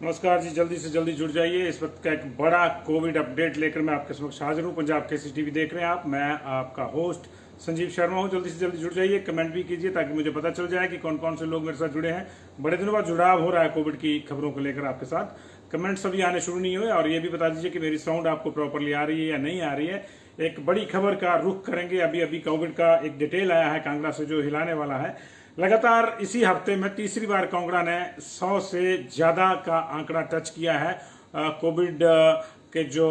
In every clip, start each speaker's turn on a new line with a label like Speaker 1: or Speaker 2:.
Speaker 1: नमस्कार जी, जल्दी से जल्दी जुड़ जाइए। इस वक्त का एक बड़ा कोविड अपडेट लेकर मैं आपके समक्ष हाजिर हूँ। पंजाब केसरी टीवी देख रहे हैं आप। मैं आपका होस्ट संजीव शर्मा हूँ। जल्दी से जल्दी जुड़ जाइए, कमेंट भी कीजिए ताकि मुझे पता चल जाए कि कौन कौन से लोग मेरे साथ जुड़े हैं। बड़े दिनों बाद जुड़ाव हो रहा है कोविड की खबरों को लेकर आपके साथ। कमेंट्स अभी आने शुरू नहीं हुए और ये भी बता दीजिए कि मेरी साउंड आपको प्रॉपरली आ रही है या नहीं आ रही है। एक बड़ी खबर का रुख करेंगे। अभी अभी कोविड का एक डिटेल आया है कांगड़ा से जो हिलाने वाला है। लगातार इसी हफ्ते में तीसरी बार कांगड़ा ने 100 से ज्यादा का आंकड़ा टच किया है कोविड के जो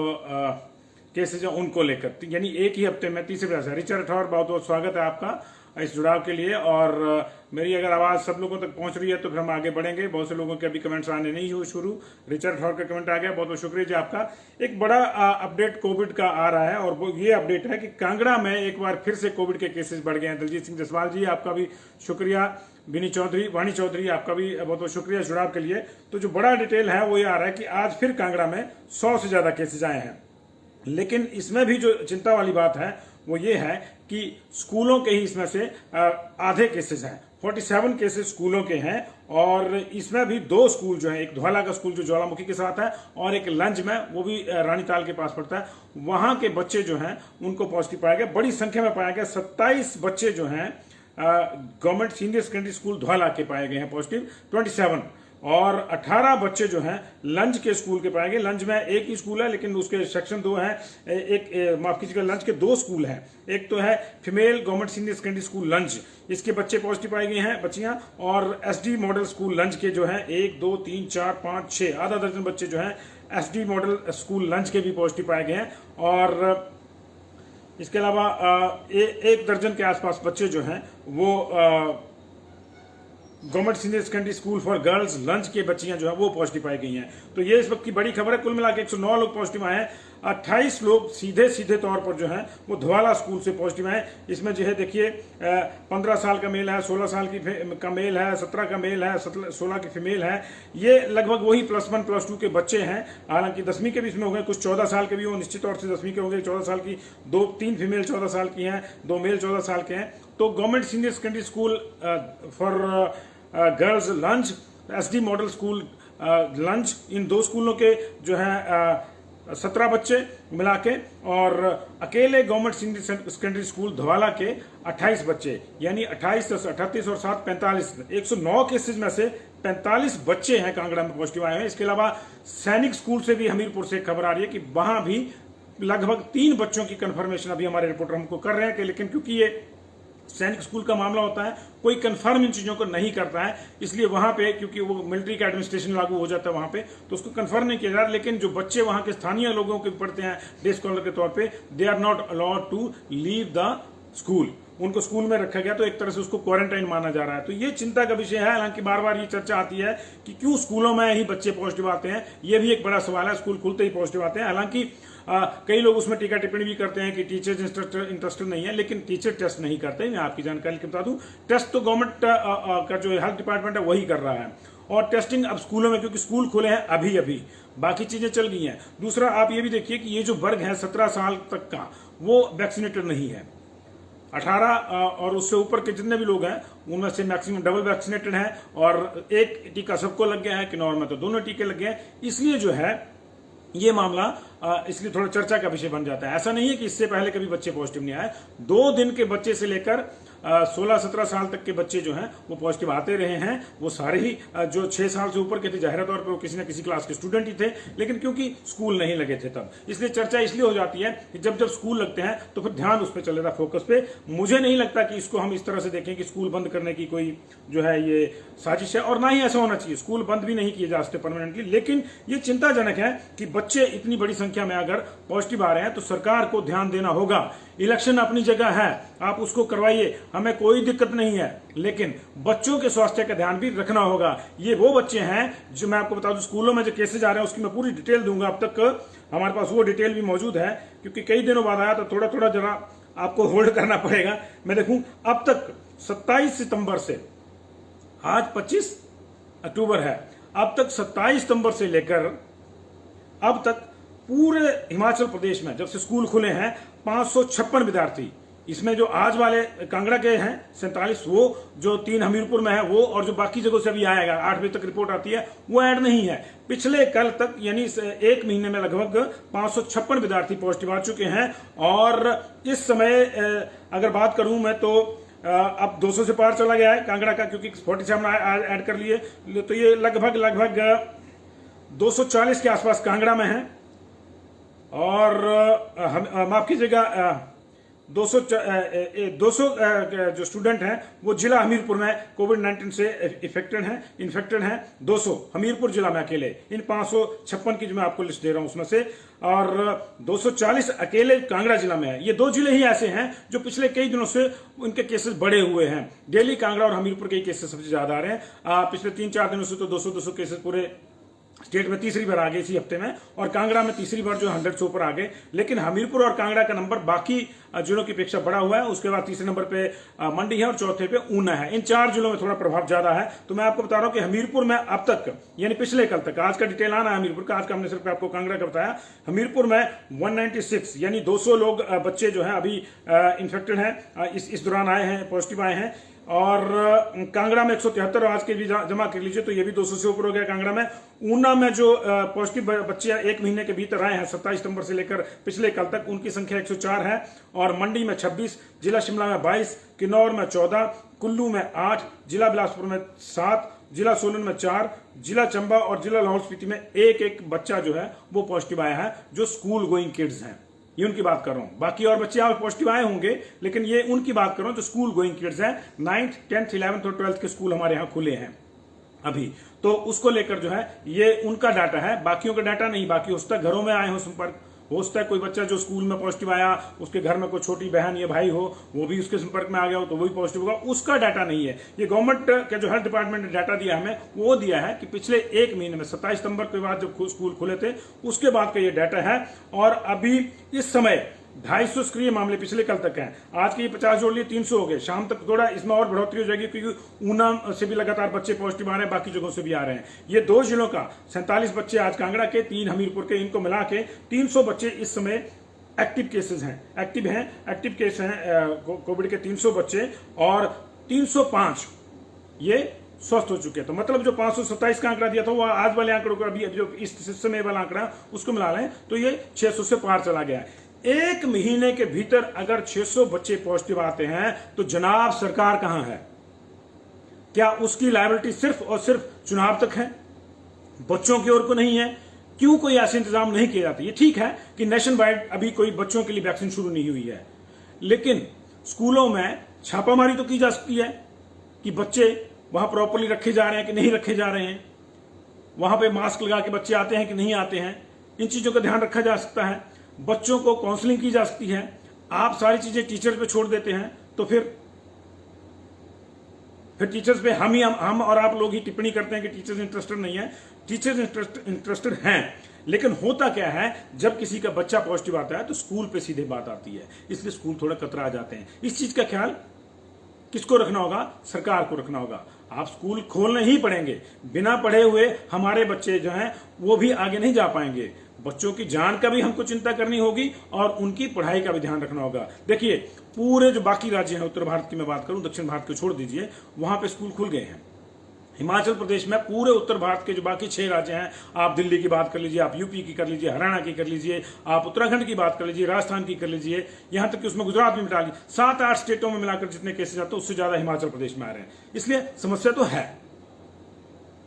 Speaker 1: केसेज हैं उनको लेकर। यानी एक ही हफ्ते में तीसरी बार से। रिचर्ड राठौर, बहुत बहुत स्वागत है आपका इस जुड़ाव के लिए। और मेरी अगर आवाज सब लोगों तक पहुंच रही है तो फिर हम आगे बढ़ेंगे। बहुत से लोगों के अभी कमेंट्स आने नहीं हुए शुरू। रिचर्ड राठौर का कमेंट आ गया, बहुत बहुत शुक्रिया जी आपका। एक बड़ा अपडेट कोविड का आ रहा है और वो ये अपडेट है कि कांगड़ा में एक बार फिर से कोविड के केसेस बढ़ गए हैं। दलजीत सिंह जसवाल जी, आपका भी शुक्रिया। वाणी चौधरी, आपका भी बहुत बहुत शुक्रिया जुड़ाव के लिए। तो जो बड़ा डिटेल है वो ये आ रहा है कि आज फिर कांगड़ा में 100 से ज्यादा केसेज आए हैं। लेकिन इसमें भी जो चिंता वाली बात है वो ये है कि स्कूलों के ही इसमें से आधे केसेस हैं। 47 केसेस स्कूलों के हैं और इसमें भी 2 स्कूल जो है, एक धौला का स्कूल जो ज्वालामुखी के साथ है और एक लंज में, वो भी रानीताल के पास पड़ता है, वहां के बच्चे जो हैं उनको पॉजिटिव पाया गया। बड़ी संख्या में पाया गया। 27 बच्चे जो हैं government senior secondary school Dhaula के पाए गए हैं पॉजिटिव, 27। और 18 बच्चे जो हैं लंज के स्कूल के पाए गए। लंज में एक ही स्कूल है लेकिन उसके सेक्शन 2 है। माफ कीजिएगा, लंज के 2 स्कूल हैं। एक तो है female government senior secondary school Lunj, इसके बच्चे पॉजिटिव पाए गए हैं, बच्चियां। और एसडी मॉडल स्कूल लंज के जो है 1 2 3 4 5 6 आधा दर्जन बच्चे जो है एसडी मॉडल स्कूल लंज के भी पॉजिटिव पाए गए हैं। और इसके अलावा 1 दर्जन के आसपास बच्चे जो हैं वो government senior secondary school for girls lunch के बच्चियां जो है वो पॉजिटिव पाई गई हैं। तो ये इस वक्त की बड़ी खबर है। कुल मिलाकर 109 लोग पॉजिटिव आए हैं। 28 लोग सीधे तौर पर जो है वो धवाला स्कूल से पॉजिटिव आए। इसमें जो है देखिए 15 साल का मेल है, 16 साल का मेल है, 17 का मेल है, 16 की फीमेल है। ये लगभग वही +1 +2 के बच्चे हैं। हालांकि 10वीं के भी इसमें हो गए, कुछ 14 साल के भी हो, निश्चित तौर से 10वीं के हो गए 14 साल की। 3 फीमेल 14 साल की हैं, 2 मेल 14 साल के हैं। तो government senior secondary school for girls Lunj, SD model school Lunj, इन 2 स्कूलों के जो है 17 बच्चे मिला के, और अकेले government senior secondary school Dhawala के 28 बच्चे, यानी 28 + 38 और 7 45। 109 केसेज में से 45 बच्चे हैं कांगड़ा में पॉजिटिव आए हैं। इसके अलावा सैनिक स्कूल से भी हमीरपुर से खबर आ रही है कि वहां भी लगभग 3 बच्चों की कंफर्मेशन अभी हमारे रिपोर्टर हमको कर रहे हैं कि लेकिन क्योंकि ये सैनिक स्कूल का मामला होता है, कोई कंफर्म इन चीजों को नहीं करता है, इसलिए वहां पे क्योंकि वो मिलिट्री का एडमिनिस्ट्रेशन लागू हो जाता है वहां पे, तो उसको कंफर्म नहीं किया जा रहा। लेकिन जो बच्चे वहां के स्थानीय लोगों के पढ़ते हैं डे स्कॉलर के तौर पे, they are not allowed to leave the school. उनको स्कूल में रखा गया, तो एक तरह से उसको क्वारंटाइन माना जा रहा है। तो ये चिंता का विषय है। हालांकि बार बार ये चर्चा आती है कि क्यों स्कूलों में ही बच्चे पॉजिटिव आते हैं। ये भी एक बड़ा सवाल है। स्कूल खुलते ही पॉजिटिव आते हैं। हालांकि कई लोग उसमें टीका टिप्पणी भी करते हैं कि टीचर्स इंटरेस्टेड नहीं है, लेकिन टीचर टेस्ट नहीं करते। मैं आपकी जानकारी के बता दूं, टेस्ट तो गवर्नमेंट का जो हेल्थ डिपार्टमेंट है वही कर रहा है। और टेस्टिंग अब स्कूलों में, क्योंकि स्कूल खुले हैं अभी बाकी चीजें चल गई हैं। दूसरा, आप ये भी देखिए कि ये जो वर्ग है 17 साल तक का, वो वैक्सीनेटेड नहीं है। 18 और उससे ऊपर के जितने भी लोग हैं उनमें से मैक्सिमम डबल वैक्सीनेटेड हैं, और एक टीका सबको लग गया है, किन्नौर में तो दोनों टीके लग गए हैं। इसलिए जो है ये मामला इसलिए थोड़ा चर्चा का विषय बन जाता है। ऐसा नहीं है कि इससे पहले कभी बच्चे पॉजिटिव नहीं आए। 2 दिन के बच्चे से लेकर 16-17 साल तक के बच्चे जो हैं वो पॉजिटिव आते रहे हैं। वो सारे ही जो 6 साल से ऊपर के थे, जाहिर तौर पर वो किसी न किसी क्लास के स्टूडेंट ही थे, लेकिन क्योंकि स्कूल नहीं लगे थे तब, इसलिए चर्चा इसलिए हो जाती है कि जब स्कूल लगते हैं तो फिर ध्यान उस पर चल रहा, फोकस पे। मुझे नहीं लगता कि इसको हम इस तरह से देखें कि स्कूल बंद करने की कोई जो है ये साजिश है, और ना ही ऐसा होना चाहिए। स्कूल बंद भी नहीं किए जा सकते परमानेंटली, लेकिन ये चिंताजनक है कि बच्चे इतनी बड़ी संख्या में अगर पॉजिटिव आ रहे हैं तो सरकार को ध्यान देना होगा। इलेक्शन अपनी जगह है, आप उसको करवाइए, हमें कोई दिक्कत नहीं है, लेकिन बच्चों के स्वास्थ्य का ध्यान भी रखना होगा। ये वो बच्चे हैं जो मैं आपको बता दूं, स्कूलों में जो केसेज आ रहे हैं उसकी मैं पूरी डिटेल दूंगा। अब तक हमारे पास वो डिटेल भी मौजूद है, क्योंकि कई दिनों बाद आया तो थोड़ा जरा आपको होल्ड करना पड़ेगा। मैं देखूं अब तक 27 सितंबर से, आज 25 अक्टूबर है, अब तक 27 सितंबर से लेकर अब तक पूरे हिमाचल प्रदेश में जब से स्कूल खुले हैं 556 विद्यार्थी, इसमें जो आज वाले कांगड़ा के हैं 47, वो जो 3 हमीरपुर में है वो, और जो बाकी जगहों से अभी आएगा 8 बजे तक रिपोर्ट आती है, वो ऐड नहीं है। पिछले कल तक यानी एक महीने में लगभग 556 विद्यार्थी पॉजिटिव आ चुके हैं। और इस समय अगर बात करूं मैं तो अब 200 से पार चला गया है कांगड़ा का, क्योंकि 47 ऐड कर लिए, तो ये लगभग 240 के आसपास कांगड़ा में है। और माफ कीजिएगा 200 जो स्टूडेंट हैं वो जिला हमीरपुर में कोविड-19 से इन्फेक्टेड हैं 200 हमीरपुर जिला में अकेले, इन 556 की जो मैं आपको लिस्ट दे रहा हूं उसमें से, और 240 अकेले कांगड़ा जिला में है। ये 2 जिले ही ऐसे हैं जो पिछले कई दिनों से उनके केसेस बढ़े हुए हैं। डेली कांगड़ा और हमीरपुर के केसेस सबसे ज्यादा आ रहे हैं। पिछले 3-4 दिनों से तो 200 केसेस पूरे स्टेट में तीसरी बार आ गए इसी हफ्ते में, और कांगड़ा में तीसरी बार जो 100 से ऊपर आ गए। लेकिन हमीरपुर और कांगड़ा का नंबर बाकी जिलों की अपेक्षा बड़ा हुआ है। उसके बाद तीसरे नंबर पे मंडी है और चौथे पे ऊना है। इन 4 जिलों में थोड़ा प्रभाव ज्यादा है। तो मैं आपको बता रहा हूं कि हमीरपुर में अब तक यानी पिछले कल तक, आज का डिटेल आना है हमीरपुर का, आज का हमने सिर्फ आपको कांगड़ा का बताया। हमीरपुर में 196 यानी 200 लोग बच्चे जो है अभी इन्फेक्टेड हैं, इस दौरान आए हैं, पॉजिटिव आए हैं। और कांगड़ा में 173 आज के भी जमा कर लीजिए तो ये भी 200 से ऊपर हो गया कांगड़ा में। ऊना में जो पॉजिटिव बच्चे 1 महीने के भीतर आए हैं 27 सितंबर से लेकर पिछले कल तक, उनकी संख्या 104 है। और मंडी में 26, जिला शिमला में 22, किन्नौर में 14, कुल्लू में 8, जिला बिलासपुर में 7, जिला सोलन में 4, जिला चंबा और जिला लाहौल स्पीति में एक बच्चा जो है वो पॉजिटिव आया है, जो स्कूल गोइंग किड्स हैं। ये उनकी बात कर रहा हूं। बाकी और बच्चे यहाँ पॉजिटिव आए होंगे, लेकिन ये उनकी बात कर रहा हूं जो स्कूल गोइंग किड्स हैं। 9th, 10th, 11th और 12th के स्कूल हमारे यहाँ खुले हैं अभी, तो उसको लेकर जो है ये उनका डाटा है, बाकियों का डाटा नहीं। बाकी हो सकता है घरों में आए हो संपर्क, हो सकता है कोई बच्चा जो स्कूल में पॉजिटिव आया उसके घर में कोई छोटी बहन या भाई हो, वो भी उसके संपर्क में आ गया हो तो वो भी पॉजिटिव होगा, उसका डाटा नहीं है। ये गवर्नमेंट के जो हेल्थ डिपार्टमेंट ने डाटा दिया हमें, वो दिया है कि पिछले 1 महीने में 27 सितंबर के बाद जब स्कूल खुले थे उसके बाद का ये डाटा है। और अभी इस समय 250 सक्रिय मामले पिछले कल तक हैं। आज के 50 जोड़ लिए 300 हो गए। शाम तक थोड़ा इसमें और बढ़ोतरी हो जाएगी, क्योंकि ऊना से भी लगातार बच्चे पॉजिटिव आ रहे हैं, बाकी जगहों से भी आ रहे हैं। ये 2 जिलों का 47 बच्चे आज कांगड़ा के, 3 हमीरपुर के, इनको मिला के 300 बच्चे इस समय एक्टिव केसेस हैं, एक्टिव केस हैं कोविड के 300 बच्चे, और 305 ये स्वस्थ हो चुके हैं। तो मतलब जो 527 का आंकड़ा दिया था वो आज वाले आंकड़ों को, अभी जो इस समय वाला आंकड़ा उसको मिला लें तो ये 600 से पार चला गया है। 1 महीने के भीतर अगर 600 बच्चे पॉजिटिव आते हैं तो जनाब सरकार कहां है? क्या उसकी लायबिलिटी सिर्फ और सिर्फ चुनाव तक है, बच्चों की ओर को नहीं है? क्यों कोई ऐसे इंतजाम नहीं किए जाते? ये ठीक है कि नेशन वाइड अभी कोई बच्चों के लिए वैक्सीन शुरू नहीं हुई है, लेकिन स्कूलों में छापामारी तो की जा सकती है कि बच्चे वहां प्रॉपरली रखे जा रहे हैं कि नहीं रखे जा रहे हैं, वहां पे मास्क लगा के बच्चे आते हैं कि नहीं आते हैं। इन चीजों का ध्यान रखा जा सकता है, बच्चों को काउंसलिंग की जा सकती है। आप सारी चीजें टीचर्स पे छोड़ देते हैं तो फिर टीचर्स पे हम और आप लोग ही टिप्पणी करते हैं कि टीचर्स इंटरेस्टेड नहीं है। टीचर्स इंटरेस्टेड हैं, लेकिन होता क्या है जब किसी का बच्चा पॉजिटिव आता है तो स्कूल पे सीधे बात आती है, इसलिए स्कूल थोड़ा कतरा जाते हैं। इस चीज का ख्याल किसको रखना होगा? सरकार को रखना होगा। आप स्कूल खोलने ही पड़ेंगे, बिना पढ़े हुए हमारे बच्चे जो हैं वो भी आगे नहीं जा पाएंगे। बच्चों की जान का भी हमको चिंता करनी होगी और उनकी पढ़ाई का भी ध्यान रखना होगा। देखिए पूरे जो बाकी राज्य हैं, उत्तर भारत की मैं बात करूं, दक्षिण भारत को छोड़ दीजिए, वहां पे स्कूल खुल गए हैं। हिमाचल प्रदेश में, पूरे उत्तर भारत के जो बाकी 6 राज्य हैं, आप दिल्ली की बात कर लीजिए, आप यूपी की कर लीजिए, हरियाणा की कर लीजिए, आप उत्तराखंड की बात कर लीजिए, राजस्थान की कर लीजिए, यहां तक कि उसमें गुजरात भी मिला लीजिए, 7-8 स्टेटों में मिलाकर जितने केसेस आते हैं उससे ज्यादा हिमाचल प्रदेश में आ रहे हैं। इसलिए समस्या तो है,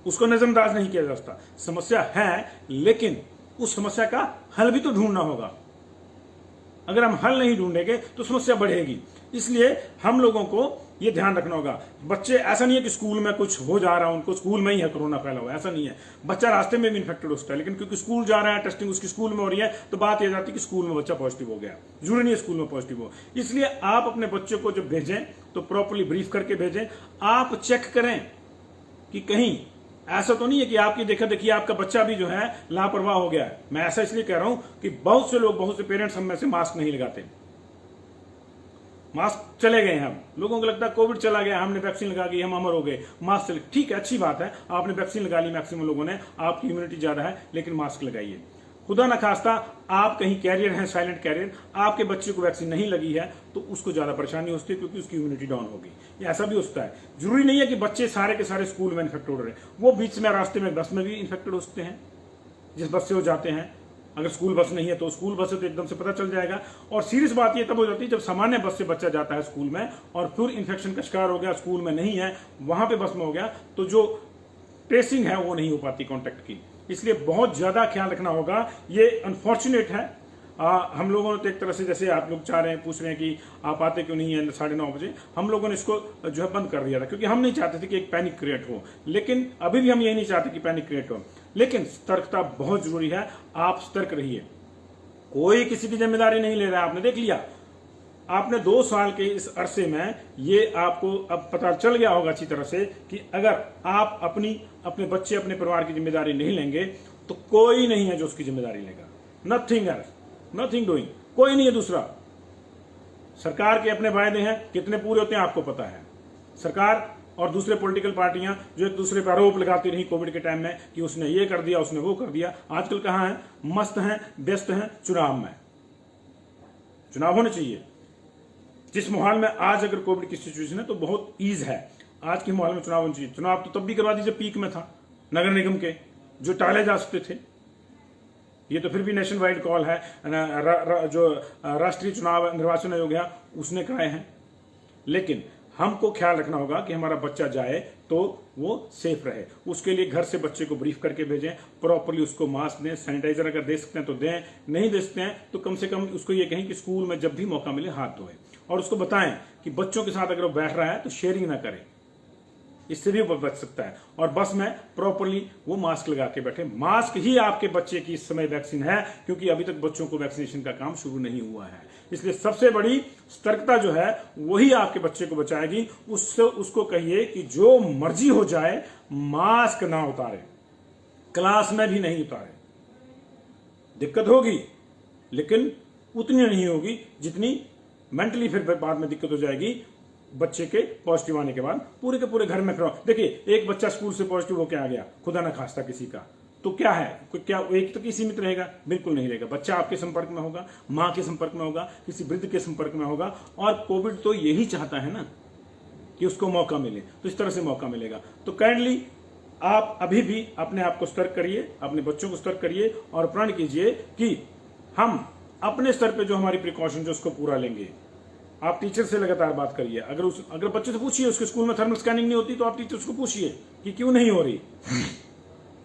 Speaker 1: उसको नजरअंदाज नहीं किया जा सकता। समस्या है, लेकिन उस समस्या का हल भी तो ढूंढना होगा। अगर हम हल नहीं ढूंढेंगे तो समस्या बढ़ेगी। इसलिए हम लोगों को यह ध्यान रखना होगा। बच्चे, ऐसा नहीं है कि स्कूल में कुछ हो जा रहा है, उनको स्कूल में ही है कोरोना फैला हुआ, ऐसा नहीं है। बच्चा रास्ते में भी इन्फेक्टेड हो सकता है, लेकिन क्योंकि स्कूल जा रहा है, टेस्टिंग उसकी स्कूल में हो रही है, तो बात यह जाती है कि स्कूल में बच्चा पॉजिटिव हो गया। जरूरी नहीं है स्कूल में पॉजिटिव हो। इसलिए आप अपने बच्चों को जब भेजें तो प्रॉपरली ब्रीफ करके भेजें। आप चेक करें कि कहीं ऐसा तो नहीं है कि आपकी देखा देखिए आपका बच्चा भी जो है लापरवाह हो गया है। मैं ऐसा इसलिए कह रहा हूं कि बहुत से लोग, बहुत से पेरेंट्स हम में से मास्क नहीं लगाते। मास्क चले गए हैं, हम लोगों को लगता है कोविड चला गया, हमने वैक्सीन लगा दी, हम अमर हो गए, मास्क चले। ठीक है, अच्छी बात है, आपने वैक्सीन लगा ली, मैक्सिमम लोगों ने, आपकी इम्यूनिटी ज्यादा है, लेकिन मास्क लगाइए। खुदा न खास्ता आप कहीं कैरियर हैं, साइलेंट कैरियर, आपके बच्चे को वैक्सीन नहीं लगी है तो उसको ज्यादा परेशानी होती है क्योंकि उसकी इम्यूनिटी डाउन होगी। ये ऐसा भी होता है। जरूरी नहीं है कि बच्चे सारे के सारे स्कूल में इन्फेक्ट हो रहे हैं, वो बीच में रास्ते में बस में भी इन्फेक्टेड हो सकते हैं जिस बस से वो जाते हैं। अगर स्कूल बस नहीं है तो स्कूल बस से तो एकदम से पता चल जाएगा। और सीरियस बात ये तब हो जाती है जब सामान्य बस से बच्चा जाता है स्कूल में और फिर इन्फेक्शन का शिकार हो गया, स्कूल में नहीं है, वहां पे बस में हो गया, तो जो ट्रेसिंग है वो नहीं हो पाती कांटेक्ट की। इसलिए बहुत ज्यादा ख्याल रखना होगा। ये अनफॉर्चुनेट है। हम लोगों ने तो एक तरह से, जैसे आप लोग चाह रहे हैं, पूछ रहे हैं कि आप आते क्यों नहीं है 9:30 बजे, हम लोगों ने इसको जो है बंद कर दिया था क्योंकि हम नहीं चाहते थे कि एक पैनिक क्रिएट हो। लेकिन अभी भी हम ये नहीं चाहते कि पैनिक क्रिएट हो, लेकिन सतर्कता बहुत जरूरी है। आप सतर्क रहिए। कोई किसी की जिम्मेदारी नहीं ले रहा है। आपने देख लिया, आपने 2 साल के इस अरसे में ये आपको अब पता चल गया होगा अच्छी तरह से कि अगर आप अपने बच्चे, अपने परिवार की जिम्मेदारी नहीं लेंगे तो कोई नहीं है जो उसकी जिम्मेदारी लेगा। नथिंग एल्स, नथिंग डूइंग, कोई नहीं है दूसरा। सरकार के अपने वायदे हैं, कितने पूरे होते हैं आपको पता है। सरकार और दूसरे पॉलिटिकल पार्टियां जो एक दूसरे पर आरोप लगाती रही कोविड के टाइम में कि उसने ये कर दिया, उसने वो कर दिया, आजकल कहां है, मस्त हैं, व्यस्त हैं चुनाव में। चुनाव होने चाहिए। जिस माहौल में आज अगर कोविड की सिचुएशन है तो बहुत ईज है। आज के माहौल में चुनाव होने चाहिए। चुनाव तो तब भी करवा दीजिए पीक में था, नगर निगम के जो टाले जा सकते थे। ये तो फिर भी नेशन वाइड कॉल है, जो राष्ट्रीय चुनाव निर्वाचन आयोग है उसने कराए हैं। लेकिन हमको ख्याल रखना होगा कि हमारा बच्चा जाए तो वो सेफ रहे। उसके लिए घर से बच्चे को ब्रीफ करके भेजें, प्रॉपरली उसको मास्क दें, सैनिटाइजर अगर दे सकते हैं तो दें, नहीं दे सकते हैं तो कम से कम उसको ये कहें कि स्कूल में जब भी मौका मिले हाथ धोए। और उसको बताएं कि बच्चों के साथ अगर वो बैठ रहा है तो शेयरिंग ना करें, इससे भी वो बच सकता है। और बस में प्रॉपरली वो मास्क लगा के बैठे। मास्क ही आपके बच्चे की इस समय वैक्सीन है, क्योंकि अभी तक बच्चों को वैक्सीनेशन का काम शुरू नहीं हुआ है। इसलिए सबसे बड़ी सतर्कता जो है वही आपके बच्चे को बचाएगी। उसको कहिए कि जो मर्जी हो जाए मास्क ना उतारे, क्लास में भी नहीं उतारे। दिक्कत होगी लेकिन उतनी नहीं होगी जितनी मेंटली फिर बाद में दिक्कत हो जाएगी बच्चे के पॉजिटिव आने के बाद। पूरे के पूरे घर में फिर देखिए, एक बच्चा स्कूल से पॉजिटिव होकर आ गया, खुदा ना खास्ता किसी का, तो क्या है, क्या एक तो किसी मित्र रहेगा? बिल्कुल नहीं रहेगा। बच्चा आपके संपर्क में होगा, मां के संपर्क में होगा, किसी वृद्ध के संपर्क में होगा। और कोविड तो यही चाहता है ना कि उसको मौका मिले, तो इस तरह से मौका मिलेगा। तो काइंडली आप अभी भी अपने आप को सतर्क करिए, अपने बच्चों को सतर्क करिए और प्रण कीजिए कि हम अपने स्तर पे जो हमारी प्रिकॉशन जो उसको पूरा लेंगे। आप टीचर से लगातार बात करिए। अगर बच्चे से पूछिए उसके स्कूल में थर्मल स्कैनिंग नहीं होती तो आप टीचर को पूछिए कि क्यों नहीं हो रही।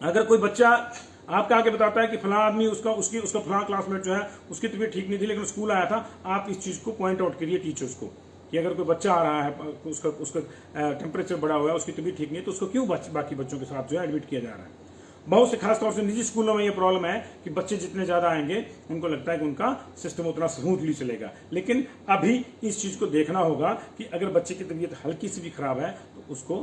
Speaker 1: अगर कोई बच्चा आपका आके बताता है कि फलां आदमी उसका फलां क्लासमेट जो है उसकी तबीयत ठीक नहीं थी लेकिन स्कूल आया था, आप इस चीज को पॉइंट आउट करिए टीचर्स को कि अगर कोई बच्चा आ रहा है, उसका टेम्परेचर बढ़ा हुआ है, उसकी तबीयत ठीक नहीं है, तो उसको क्यों बाकी बच्चों के साथ जो है एडमिट किया जा रहा है। बहुत से खासतौर से निजी स्कूलों में ये प्रॉब्लम है कि बच्चे जितने ज्यादा आएंगे उनको लगता है कि उनका सिस्टम उतना स्मूथली चलेगा। लेकिन अभी इस चीज को देखना होगा कि अगर बच्चे की तबीयत हल्की सी भी खराब है तो उसको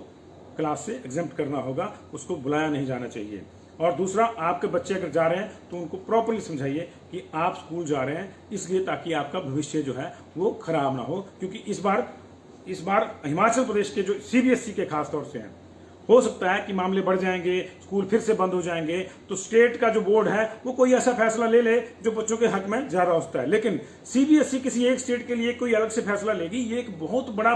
Speaker 1: क्लास से एग्जेम्प्ट करना होगा, उसको बुलाया नहीं जाना चाहिए। और दूसरा, आपके बच्चे अगर जा रहे हैं तो उनको प्रॉपरली समझाइए कि आप स्कूल जा रहे हैं इसलिए ताकि आपका भविष्य जो है वो खराब ना हो। क्योंकि इस बार हिमाचल प्रदेश के जो सीबीएसई के खासतौर से हैं, हो सकता है कि मामले बढ़ जाएंगे, स्कूल फिर से बंद हो जाएंगे, तो स्टेट का जो बोर्ड है वो कोई ऐसा फैसला ले ले जो बच्चों के हक में ज्यादा होता है। लेकिन सीबीएसई किसी एक स्टेट के लिए कोई अलग से फैसला लेगी, ये एक बहुत बड़ा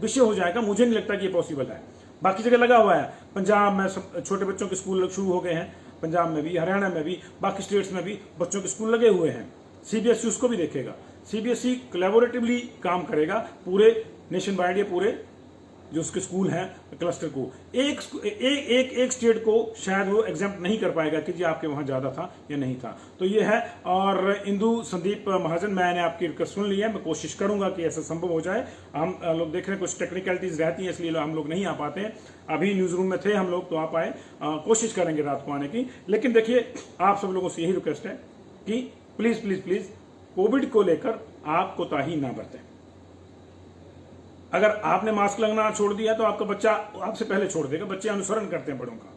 Speaker 1: विषय हो जाएगा। मुझे नहीं लगता कि ये पॉसिबल है। बाकी जगह लगा हुआ है, पंजाब में छोटे बच्चों के स्कूल शुरू हो गए हैं, पंजाब में भी, हरियाणा में भी, बाकी स्टेट्स में भी बच्चों के स्कूल लगे हुए हैं। सीबीएसई उसको भी देखेगा। सीबीएसई कोलैबोरेटिवली काम करेगा पूरे नेशन वाइड, ये पूरे जो उसके स्कूल हैं क्लस्टर को। एक स्टेट को शायद वो एग्जाम्प्ट नहीं कर पाएगा कि जी आपके वहां ज्यादा था या नहीं था। तो ये है। और इंदु संदीप महाजन, मैंने आपकी रिक्वेस्ट सुन ली है, मैं कोशिश करूंगा कि ऐसा संभव हो जाए। हम लोग देख रहे हैं कुछ टेक्निकलिटीज रहती हैं इसलिए हम लोग नहीं आ पाते हैं। अभी न्यूज रूम में थे हम लोग तो आप आए, कोशिश करेंगे रात को आने की। लेकिन देखिए, आप सब लोगों से यही रिक्वेस्ट है कि प्लीज प्लीज प्लीज कोविड को लेकर आप कोताही ना बरतें। अगर आपने मास्क लगना छोड़ दिया तो आपका बच्चा आपसे पहले छोड़ देगा। बच्चे अनुसरण करते हैं बड़ों का,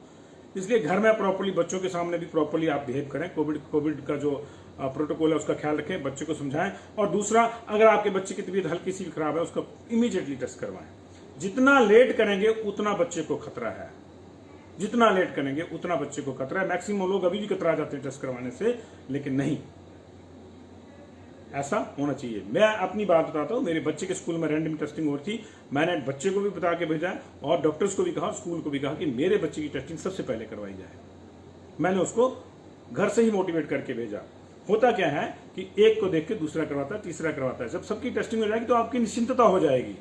Speaker 1: इसलिए घर में प्रॉपर्ली बच्चों के सामने भी प्रॉपर्ली आप बिहेव करें। कोविड का जो प्रोटोकॉल है उसका ख्याल रखें, बच्चे को समझाएं। और दूसरा, अगर आपके बच्चे की तबीयत हल्की सी भी खराब है उसका इमीडिएटली टेस्ट करवाएं। जितना लेट करेंगे उतना बच्चे को खतरा है। जितना लेट करेंगे उतना बच्चे को खतरा है। मैक्सिमम लोग अभी भी कतरा जाते हैं टेस्ट करवाने से, लेकिन नहीं, ऐसा होना चाहिए। मैं अपनी बात बताता हूँ, मेरे बच्चे के स्कूल में रैंडम टेस्टिंग हो रही थी, मैंने बच्चे को भी बता के भेजा और डॉक्टर्स को भी कहा, स्कूल को भी कहा कि मेरे बच्चे की टेस्टिंग सबसे पहले करवाई जाए। मैंने उसको घर से ही मोटिवेट करके भेजा। होता क्या है कि एक को देख के दूसरा करवाता है, तीसरा करवाता है। जब सबकी टेस्टिंग हो जाएगी तो आपकी निश्चिंतता हो जाएगी,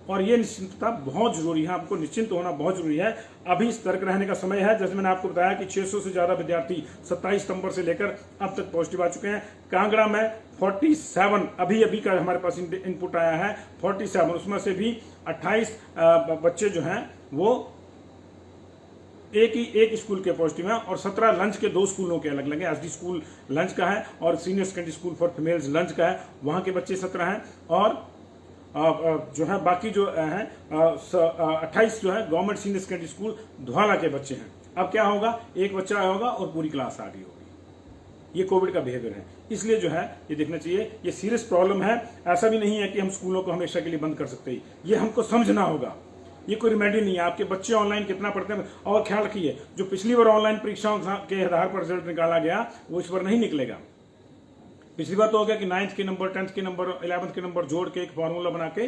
Speaker 1: और ये निश्चिंतता बहुत जरूरी है। आपको निश्चिंत होना बहुत जरूरी है। अभी सतर्क रहने का समय है। जैसे मैंने आपको बताया कि 600 से ज्यादा विद्यार्थी 27 सितंबर से लेकर अब तक पॉजिटिव आ चुके हैं। कांगड़ा में 47 अभी का हमारे पास इनपुट आया है, 47, उसमें से भी 28 बच्चे जो हैं वो एक स्कूल के पॉजिटिव हैं, और 17 लंच के 2 स्कूलों के अलग अलग हैं। एसडी स्कूल लंच का है और senior secondary school for females lunch का है, वहां के बच्चे 17 हैं, और जो है बाकी जो है 28 जो है गवर्नमेंट सीनियर सेकेंडरी स्कूल धुआला के बच्चे हैं। अब क्या होगा, एक बच्चा होगा और पूरी क्लास आ रही होगी। ये कोविड का बिहेवियर है, इसलिए जो है ये देखना चाहिए। ये सीरियस प्रॉब्लम है। ऐसा भी नहीं है कि हम स्कूलों को हमेशा के लिए बंद कर सकते हैं, ये हमको समझना होगा। ये कोई रिमेडी नहीं है। आपके बच्चे ऑनलाइन कितना पढ़ते हैं, और ख्याल रखिए जो पिछली बार ऑनलाइन परीक्षाओं के आधार पर रिजल्ट निकाला गया वो इस बार नहीं निकलेगा। पिछली बार तो हो गया कि 9th के नंबर, 10th के नंबर, 11th के नंबर जोड़ के एक फॉर्मूला बना के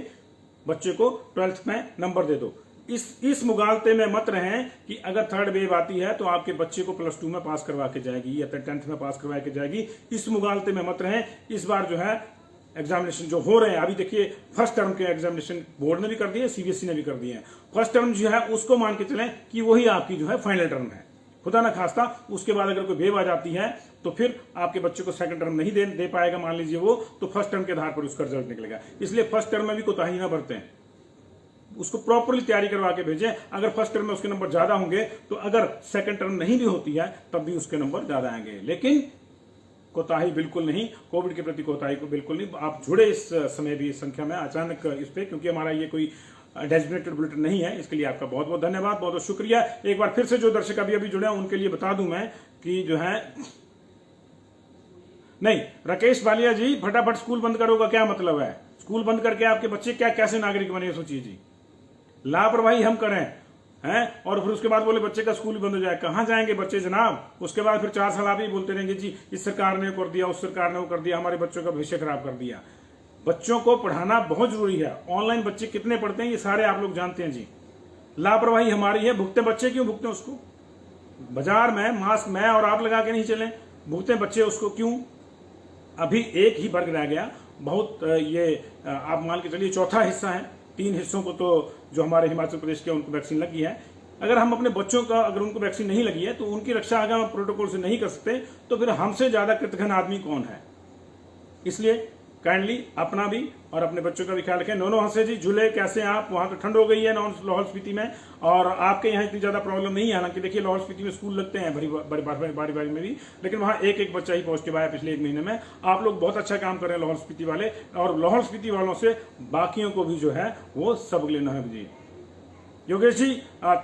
Speaker 1: बच्चे को 12th में नंबर दे दो। इस मुगालते में मत रहें कि अगर थर्ड वेव आती है तो आपके बच्चे को +2 में पास करवा के जाएगी या 10th में पास करवा के जाएगी। इस मुगालते में मत रहें। इस बार जो है एग्जामिनेशन जो हो रहे हैं, अभी देखिए फर्स्ट टर्म के एग्जामिनेशन बोर्ड ने भी कर दिए, सीबीएसई ने भी कर दिए हैं। फर्स्ट टर्म जो है उसको मान के चलें कि वही आपकी जो है फाइनल टर्म है। खुदा ना खास्ता उसके बाद अगर कोई वेव आ जाती है तो फिर आपके बच्चे को सेकंड टर्म नहीं दे पाएगा, मान लीजिए वो, तो फर्स्ट टर्म के आधार पर उसका रिजल्ट निकलेगा। इसलिए फर्स्ट टर्म में भी कोताही ना बरतें, उसको प्रॉपरली तैयारी करवा के भेजें। अगर फर्स्ट टर्म में उसके नंबर ज्यादा होंगे तो अगर सेकंड टर्म नहीं भी होती है तब भी उसके नंबर ज्यादा आएंगे, लेकिन कोताही बिल्कुल नहीं, कोविड के प्रति कोताही को बिल्कुल नहीं। आप जुड़े इस समय भी इस संख्या में अचानक इस पे, क्योंकि हमारा ये कोई डेजिग्नेटेड बुलेटिन नहीं है। इसके लिए आपका बहुत बहुत धन्यवाद, बहुत बहुत शुक्रिया। एक बार फिर से जो दर्शक अभी जुड़े हैं उनके लिए बता दूं मैं कि जो है नहीं, राकेश बालिया जी फटाफट स्कूल बंद करो का क्या मतलब है? स्कूल बंद करके आपके बच्चे क्या कैसे नागरिक बने, सोचिए जी। लापरवाही हम करें हैं और फिर उसके बाद बोले बच्चे का स्कूल बंद हो जाए। कहां जाएंगे बच्चे जनाब? उसके बाद फिर 4 साल आप ही बोलते रहेंगे जी इस सरकार ने कर दिया, उस सरकार ने वो कर दिया, हमारे बच्चों का भविष्य खराब कर दिया। बच्चों को पढ़ाना बहुत जरूरी है। ऑनलाइन बच्चे कितने पढ़ते हैं ये सारे आप लोग जानते हैं जी। लापरवाही हमारी है। भुगते बच्चे क्यों भुगते उसको? बाजार में मास्क मैं और आप लगा के नहीं चले, भुगते बच्चे उसको क्यों? अभी एक ही वर्ग रह गया, बहुत ये आप मान के चलिए चौथा हिस्सा है। 3 हिस्सों को तो जो हमारे हिमाचल प्रदेश के उनको वैक्सीन लगी है। अगर हम अपने बच्चों का अगर उनको वैक्सीन नहीं लगी है तो उनकी रक्षा अगर हम प्रोटोकॉल से नहीं कर सकते तो फिर हमसे ज्यादा कृतघ्न आदमी कौन है? इसलिए काइंडली अपना भी और अपने बच्चों का भी ख्याल रखें। नोनो हंसे जी झूले कैसे आप? वहां तो ठंड हो गई है लाहौल स्पीति में, और आपके यहाँ इतनी ज्यादा प्रॉब्लम नहीं है। हालांकि देखिए लाहौल स्पीति में स्कूल लगते हैं बारी में भी, लेकिन वहां एक बच्चा ही पॉजिटिव आया पिछले 1 महीने में। आप लोग बहुत अच्छा काम कर रहे हैं लाहौल स्पीति वाले, और लाहौल स्पीति वालों से बाकियों को भी जो है वो सबक लेना है जी। Yogesh ji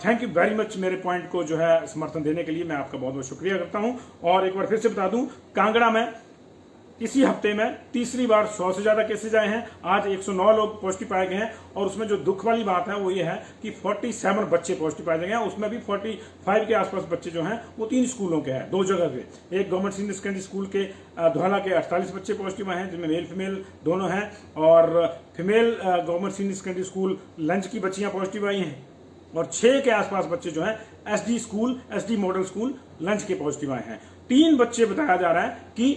Speaker 1: thank you very much, मेरे पॉइंट को जो है समर्थन देने के लिए मैं आपका बहुत बहुत शुक्रिया करता हूं। और एक बार फिर से बता दूं, कांगड़ा में इसी हफ्ते में तीसरी बार 100 से ज्यादा केसेज आए हैं। आज 109 लोग पॉजिटिव पाए गए हैं, और उसमें जो दुख वाली बात है वो ये है कि 47 बच्चे पॉजिटिव पाए गए हैं। उसमें भी 45 के आसपास बच्चे जो हैं वो 3 स्कूलों के हैं, 2 जगह पे। एक गवर्नमेंट सीनियर सेकेंडरी स्कूल के धौला के 48 बच्चे पॉजिटिव आए हैं, जिनमें मेल फीमेल दोनों हैं, और female government senior secondary school lunch की बच्चियां पॉजिटिव आई हैं, और 6 के आसपास बच्चे जो हैं एसडी मॉडल स्कूल लंच के पॉजिटिव आए हैं। 3 बच्चे बताया जा रहा है कि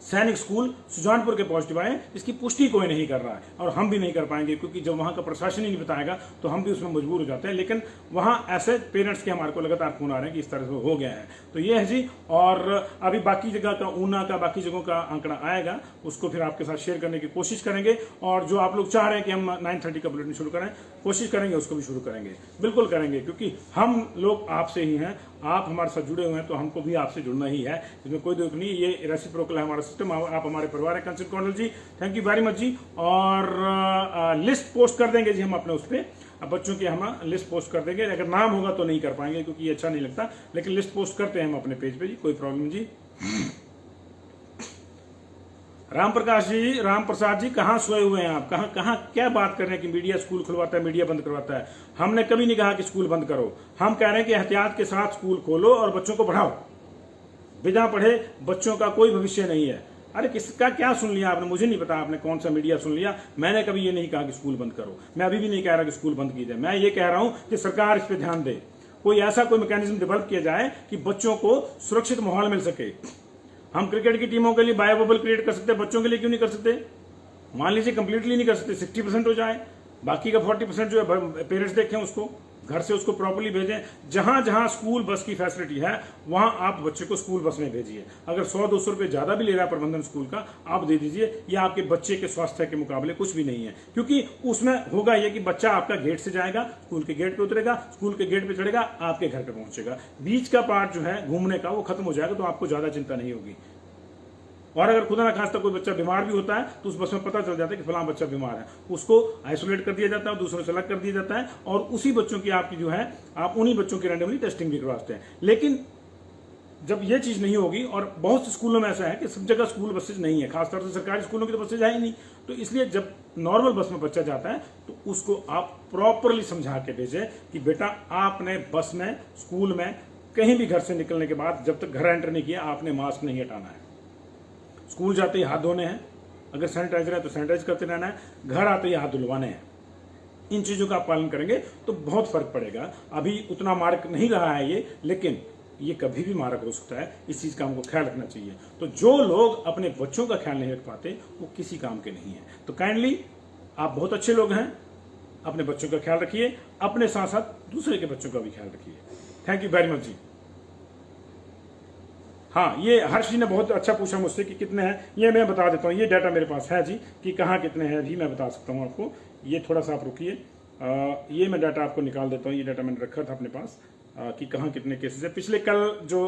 Speaker 1: सैनिक स्कूल सुजानपुर के पॉजिटिव आए। इसकी पुष्टि कोई नहीं कर रहा है और हम भी नहीं कर पाएंगे, क्योंकि जब वहां का प्रशासन ही नहीं बताएगा तो हम भी उसमें मजबूर हो जाते हैं। लेकिन वहां ऐसे पेरेंट्स के हमारे को लगातार फोन आ रहे हैं कि इस तरह से हो गया है। तो ये है जी, और अभी बाकी जगह का ऊना का बाकी जगहों का आंकड़ा आएगा, उसको फिर आपके साथ शेयर करने की कोशिश करेंगे। और जो आप लोग चाह रहे हैं कि हम 9:30 का बुलेटिन शुरू करें, कोशिश करेंगे उसको भी शुरू करेंगे, बिल्कुल करेंगे, क्योंकि हम लोग आपसे ही हैं, आप हमारे साथ जुड़े हुए हैं तो हमको भी आपसे जुड़ना ही है, इसमें कोई दुख नहीं। ये रेसिप्रोकल है हमारा सिस्टम, आप हमारे परिवार है। कंचन कौंडल जी थैंक यू वेरी मच जी। और लिस्ट पोस्ट कर देंगे जी हम अपने उस पर, बच्चों की हम लिस्ट पोस्ट कर देंगे। अगर नाम होगा तो नहीं कर पाएंगे क्योंकि ये अच्छा नहीं लगता, लेकिन लिस्ट पोस्ट करते हैं हम अपने पेज पे जी, कोई प्रॉब्लम जी। राम प्रकाश जी, राम प्रसाद जी, कहाँ सोए हुए हैं आप? कहाँ कहाँ क्या बात कर रहे हैं कि मीडिया स्कूल खुलवाता है, मीडिया बंद करवाता है? हमने कभी नहीं कहा कि स्कूल बंद करो। हम कह रहे हैं कि एहतियात के साथ स्कूल खोलो और बच्चों को पढ़ाओ। बिना पढ़े बच्चों का कोई भविष्य नहीं है। अरे किसका क्या सुन लिया आपने? मुझे नहीं पता आपने कौन सा मीडिया सुन लिया। मैंने कभी ये नहीं कहा कि स्कूल बंद करो। मैं अभी भी नहीं कह रहा कि स्कूल बंद कीजिए। मैं ये कह रहा हूं कि सरकार इस पर ध्यान दे, कोई ऐसा कोई मैकेनिज्म डेवलप किया जाए कि बच्चों को सुरक्षित माहौल मिल सके। हम क्रिकेट की टीमों के लिए बायो बबल क्रिएट कर सकते हैं, बच्चों के लिए क्यों नहीं कर सकते? मान लीजिए कंप्लीटली नहीं कर सकते, 60% हो जाए, बाकी का 40% जो है पेरेंट्स देखें, उसको घर से उसको प्रॉपर्ली भेजें। जहां जहां स्कूल बस की फैसिलिटी है वहां आप बच्चे को स्कूल बस में भेजिए। अगर 100-200 रुपए ज्यादा भी ले रहा है प्रबंधन स्कूल का, आप दे दीजिए। ये आपके बच्चे के स्वास्थ्य के मुकाबले कुछ भी नहीं है, क्योंकि उसमें होगा ये कि बच्चा आपका गेट से जाएगा, स्कूल के गेट पे उतरेगा, स्कूल के गेट पे चढ़ेगा, आपके घर पे पहुंचेगा। बीच का पार्ट जो है घूमने का वो खत्म हो जाएगा, तो आपको ज्यादा चिंता नहीं होगी। और अगर खुदा ना खास्ता कोई बच्चा बीमार भी होता है तो उस बस में पता चल जाता है कि फलां बच्चा बीमार है, उसको आइसोलेट कर दिया जाता है, दूसरों से अलग कर दिया जाता है, और उसी बच्चों की आपकी जो है आप उन्हीं बच्चों की रैंडमली टेस्टिंग भी करवाते हैं। लेकिन जब ये चीज नहीं होगी, और बहुत से स्कूलों में ऐसा है कि सब जगह स्कूल बसेज नहीं है, खासतौर से सरकारी स्कूलों की तो बसेज है ही नहीं, तो इसलिए जब नॉर्मल बस में बच्चा जाता है तो उसको आप प्रॉपरली समझा के भेजें कि बेटा आपने बस में, स्कूल में, कहीं भी घर से निकलने के बाद जब तक घर एंटर नहीं किया आपने मास्क नहीं हटाना है। स्कूल जाते ही हाथ धोने हैं, अगर सैनिटाइजर है तो सैनिटाइज करते रहना है, घर आते ही हाथ धुलवाने हैं। इन चीजों का आप पालन करेंगे तो बहुत फर्क पड़ेगा। अभी उतना मारक नहीं रहा है ये, लेकिन ये कभी भी मारक हो सकता है। इस चीज का हमको ख्याल रखना चाहिए। तो जो लोग अपने बच्चों का ख्याल नहीं रख पाते वो किसी काम के नहीं है। तो काइंडली, आप बहुत अच्छे लोग हैं, अपने बच्चों का ख्याल रखिए, अपने साथ साथ दूसरे के बच्चों का भी ख्याल रखिए। थैंक यू वेरी मच जी। हाँ, ये हर्ष जी ने बहुत अच्छा पूछा मुझसे कि कितने हैं। ये मैं बता देता हूँ, ये डाटा मेरे पास है जी कि कहाँ कितने हैं जी, मैं बता सकता हूँ आपको। ये थोड़ा सा आप रुकिए, ये मैं डाटा आपको निकाल देता हूँ। ये डाटा मैंने रखा था अपने पास कि कहाँ कितने केसेस है। पिछले कल जो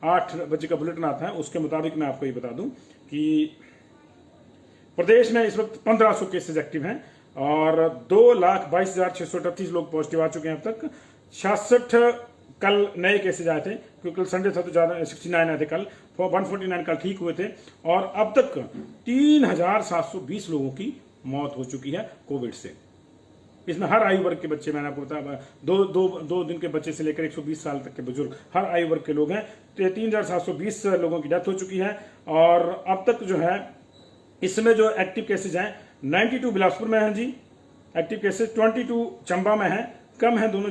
Speaker 1: 8 बजे का बुलेटिन आता है उसके मुताबिक मैं आपको ये बता दूं कि प्रदेश में इस वक्त 1500 केसेज एक्टिव हैं और 2,22,638 लोग पॉजिटिव आ चुके हैं अब तक। 66 कल नए केसेज आए थे, क्योंकि कल संडे था तो ज्यादा 69 आए थे कल, 149 कल ठीक हुए थे। और अब तक 3,720 लोगों की मौत हो चुकी है कोविड से। इसमें हर आयु वर्ग के बच्चे, मैंने आपको बताया, दो दिन के बच्चे से लेकर 120 साल तक के बुजुर्ग, हर आयु वर्ग के लोग हैं। 3,720 लोगों की डेथ हो चुकी है। और अब तक जो है इसमें जो एक्टिव केसेज हैं 92 बिलासपुर में हैं जी एक्टिव केसेज, 22 चंबा में है, कम है दोनों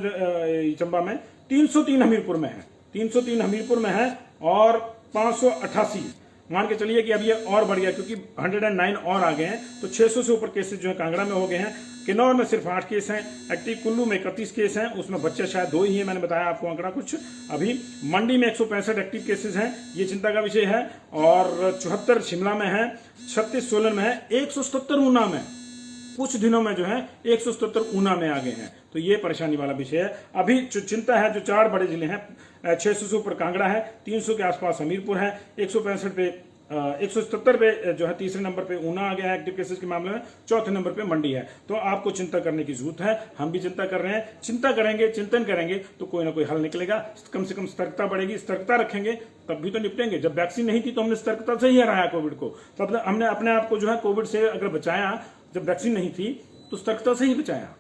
Speaker 1: चंबा में, 303 हमीरपुर में है, 303 हमीरपुर में है, और 588 मान के चलिए कि अब ये और बढ़ गया क्योंकि 109 और आ गए हैं, तो 600 से ऊपर केसेस जो है कांगड़ा में हो गए हैं। किन्नौर में सिर्फ 8 केस हैं एक्टिव, कुल्लू में 31 केस हैं, उसमें बच्चे शायद 2 ही हैं, मैंने बताया आपको आंकड़ा कुछ अभी। मंडी में 165 एक्टिव केसेस हैं, ये चिंता का विषय है, और 74 शिमला में है, 36 सोलन में है, 177 ऊना में, कुछ दिनों में जो है 177 ऊना में आ गए हैं। तो ये परेशानी वाला विषय है। अभी जो चिंता है, जो 4 बड़े जिले हैं, 600 से ऊपर कांगड़ा है, 300 के आसपास हमीरपुर है, 165 पे 177 पे जो है तीसरे नंबर पे ऊना आ गया है एक्टिव केसेस के मामले में, चौथे नंबर पे मंडी है। तो आपको चिंता करने की जरूरत है, हम भी चिंता कर रहे हैं। चिंता करेंगे, चिंतन करेंगे तो कोई ना कोई हल निकलेगा। कम से कम सतर्कता बढ़ेगी, सतर्कता रखेंगे तब भी तो निपटेंगे। जब वैक्सीन नहीं थी तो हमने सतर्कता से ही हराया कोविड को, तब हमने अपने आप को जो है कोविड से अगर बचाया, जब वैक्सीन नहीं थी तो सतर्कता से ही बचाया।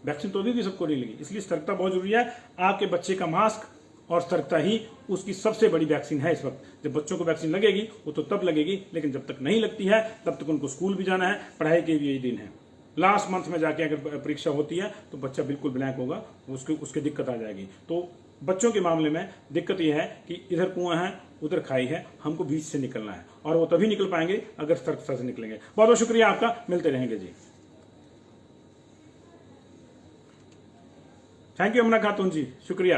Speaker 1: वैक्सीन तो अभी भी सबको नहीं लगी, इसलिए सतर्कता बहुत जरूरी है। आपके बच्चे का मास्क और सतर्कता ही उसकी सबसे बड़ी वैक्सीन है इस वक्त। जब बच्चों को वैक्सीन लगेगी वो तो तब लगेगी, लेकिन जब तक नहीं लगती है तब तक उनको स्कूल भी जाना है, पढ़ाई के भी यही दिन है। लास्ट मंथ में जाके अगर परीक्षा होती है तो बच्चा बिल्कुल ब्लैंक होगा, उसके दिक्कत आ जाएगी। तो बच्चों के मामले में दिक्कत यह है कि इधर कुआं है उधर खाई है, हमको बीच से निकलना है, और वो तभी निकल पाएंगे अगर सतर्कता से निकलेंगे। बहुत बहुत शुक्रिया आपका, मिलते रहेंगे जी। थैंक यू अमना खातून जी, शुक्रिया।